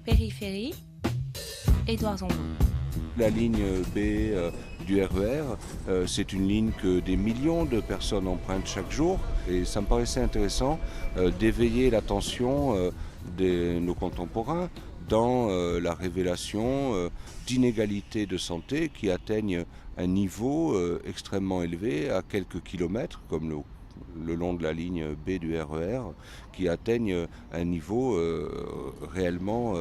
Périphérie, Édouard Zambon. La ligne B du RER, c'est une ligne que des millions de personnes empruntent chaque jour. Et ça me paraissait intéressant d'éveiller l'attention de nos contemporains dans la révélation d'inégalités de santé qui atteignent un niveau extrêmement élevé à quelques kilomètres, comme le long de la ligne B du RER, qui atteignent un niveau réellement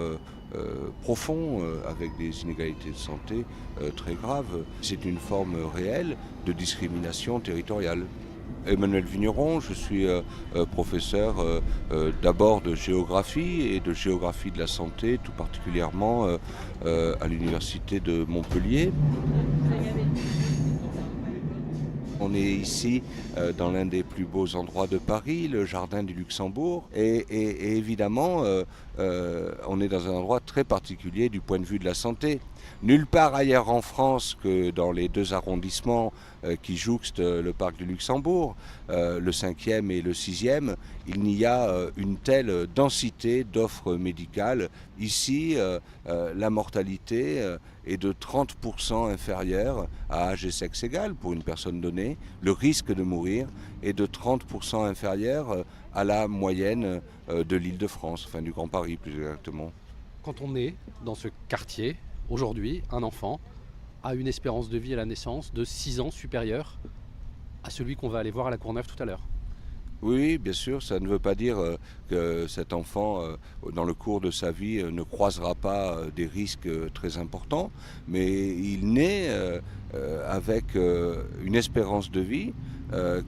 profond, avec des inégalités de santé très graves. C'est une forme réelle de discrimination territoriale. Emmanuel Vigneron, je suis professeur d'abord de géographie et de géographie de la santé, tout particulièrement à l'université de Montpellier. On est ici dans l'un des plus beaux endroits de Paris, le jardin du Luxembourg, et évidemment on est dans un endroit très particulier du point de vue de la santé. Nulle part ailleurs en France que dans les deux arrondissements qui jouxtent le parc du Luxembourg, le 5e et le 6e, il n'y a une telle densité d'offres médicales. Ici, la mortalité est de 30% inférieure à âge et sexe égal pour une personne donnée. Le risque de mourir est de 30% inférieur à la moyenne de l'Île-de-France, enfin du Grand Paris plus exactement. Quand on est dans ce quartier, aujourd'hui, un enfant a une espérance de vie à la naissance de 6 ans supérieure à celui qu'on va aller voir à la Courneuve tout à l'heure. Oui, bien sûr, ça ne veut pas dire que cet enfant, dans le cours de sa vie, ne croisera pas des risques très importants, mais il naît avec une espérance de vie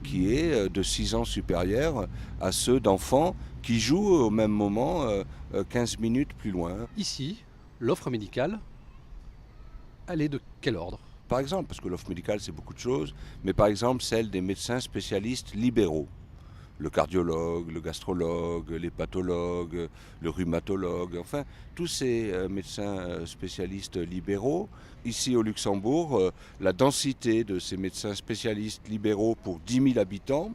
qui est de 6 ans supérieure à ceux d'enfants qui jouent au même moment 15 minutes plus loin. Ici, l'offre médicale, elle est de quel ordre ? Par exemple, parce que l'offre médicale c'est beaucoup de choses, mais par exemple celle des médecins spécialistes libéraux. Le cardiologue, le gastrologue, l'hépatologue, le rhumatologue, enfin tous ces médecins spécialistes libéraux. Ici au Luxembourg, la densité de ces médecins spécialistes libéraux pour 10 000 habitants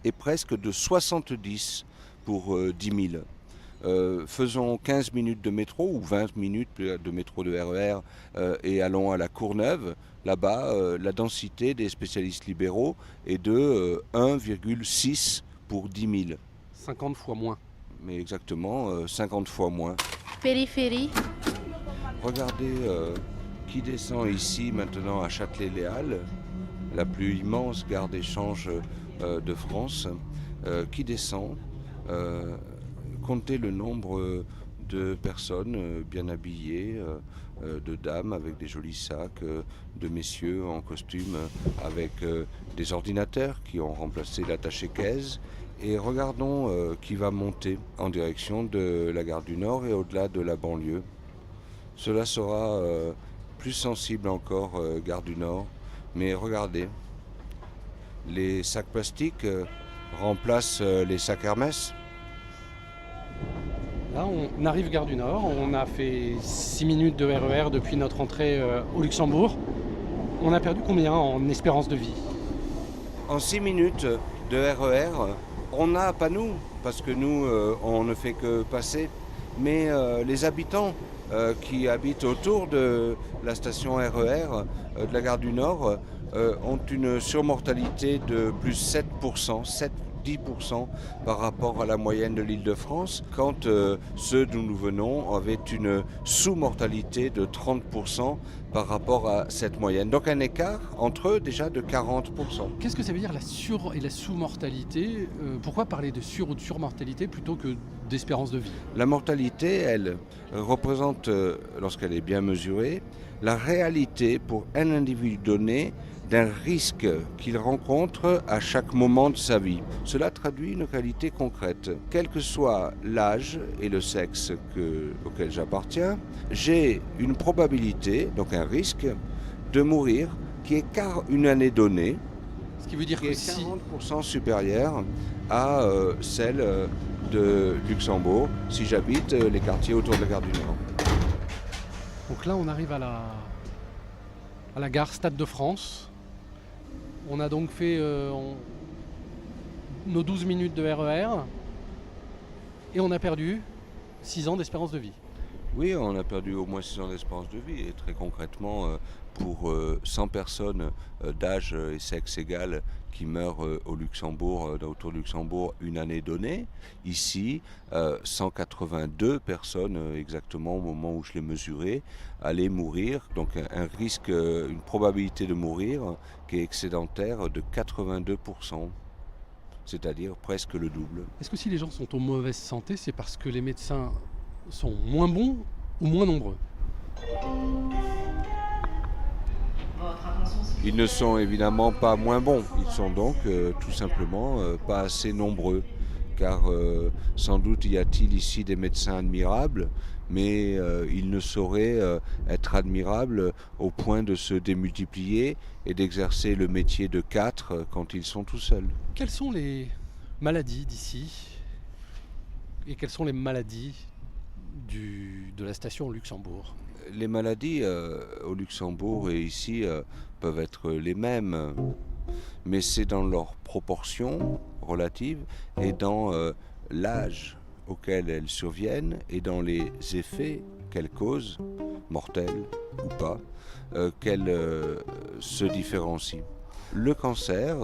est presque de 70 pour 10 000. Faisons 15 minutes de métro ou 20 minutes de métro de RER et allons à la Courneuve. Là-bas, la densité des spécialistes libéraux est de 1,6 pour 10 000. 50 fois moins. Mais exactement, 50 fois moins. Périphérie, Regardez qui descend ici maintenant à Châtelet-Les Halles, la plus immense gare d'échange de France, qui descend. Comptez le nombre de personnes bien habillées, de dames avec des jolis sacs, de messieurs en costume avec des ordinateurs qui ont remplacé l'attaché-caisse. Et regardons qui va monter en direction de la gare du Nord et au-delà de la banlieue. Cela sera plus sensible encore, gare du Nord. Mais regardez, les sacs plastiques remplacent les sacs Hermès. Là, on arrive gare du Nord, on a fait 6 minutes de RER depuis notre entrée au Luxembourg. On a perdu combien en espérance de vie ? En 6 minutes de RER, on n'a pas nous, parce que nous, on ne fait que passer, mais les habitants qui habitent autour de la station RER de la gare du Nord ont une surmortalité de plus 7%, 10% par rapport à la moyenne de l'Île-de-France, quand ceux d'où nous venons avaient une sous-mortalité de 30% par rapport à cette moyenne. Donc un écart entre eux déjà de 40%. Qu'est-ce que ça veut dire la sur- et la sous-mortalité ? Pourquoi parler de sur- ou de surmortalité plutôt que d'espérance de vie ? La mortalité, elle, représente, lorsqu'elle est bien mesurée, la réalité pour un individu donné d'un risque qu'il rencontre à chaque moment de sa vie. Cela traduit une réalité concrète. Quel que soit l'âge et le sexe auquel j'appartiens, j'ai une probabilité, donc un risque, de mourir qui est une année donnée, Ce qui veut dire qui que est si 40% supérieure à celle de Luxembourg, si j'habite les quartiers autour de la gare du Nord. Donc là, on arrive à la gare Stade de France. On a donc fait nos 12 minutes de RER et on a perdu 6 ans d'espérance de vie. Oui, on a perdu au moins 6 ans d'espérance de vie et très concrètement, pour 100 personnes d'âge et sexe égal qui meurent au Luxembourg, autour de Luxembourg, une année donnée, ici, 182 personnes exactement au moment où je l'ai mesuré, allaient mourir, donc un risque, une probabilité de mourir qui est excédentaire de 82%, c'est-à-dire presque le double. Est-ce que si les gens sont en mauvaise santé, c'est parce que les médecins sont moins bons ou moins nombreux? Ils ne sont évidemment pas moins bons, ils sont donc tout simplement pas assez nombreux, car sans doute y a-t-il ici des médecins admirables, mais ils ne sauraient être admirables au point de se démultiplier et d'exercer le métier de 4 quand ils sont tout seuls. Quelles sont les maladies d'ici et quelles sont les maladies de la station Luxembourg? Les maladies au Luxembourg et ici peuvent être les mêmes, mais c'est dans leur proportion relative et dans l'âge auquel elles surviennent et dans les effets qu'elles causent, mortels ou pas, qu'elles se différencient. Le cancer,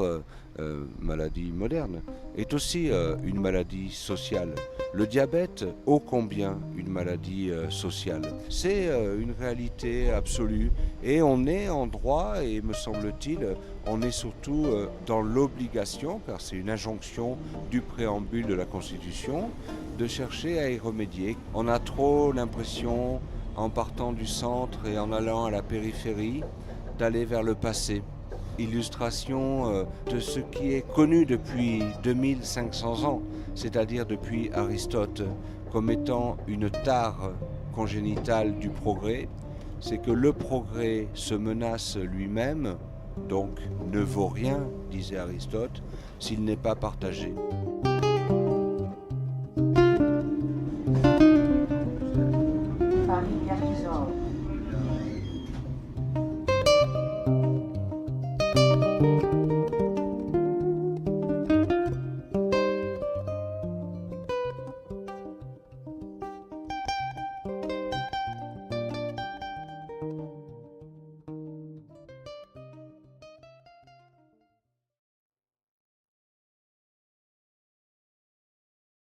maladie moderne, est aussi une maladie sociale. Le diabète, ô combien une maladie sociale. C'est une réalité absolue et on est en droit et me semble-t-il, on est surtout dans l'obligation, car c'est une injonction du préambule de la Constitution, de chercher à y remédier. On a trop l'impression, en partant du centre et en allant à la périphérie, d'aller vers le passé. Illustration de ce qui est connu depuis 2500 ans, c'est-à-dire depuis Aristote, comme étant une tare congénitale du progrès, c'est que le progrès se menace lui-même, donc ne vaut rien, disait Aristote, s'il n'est pas partagé.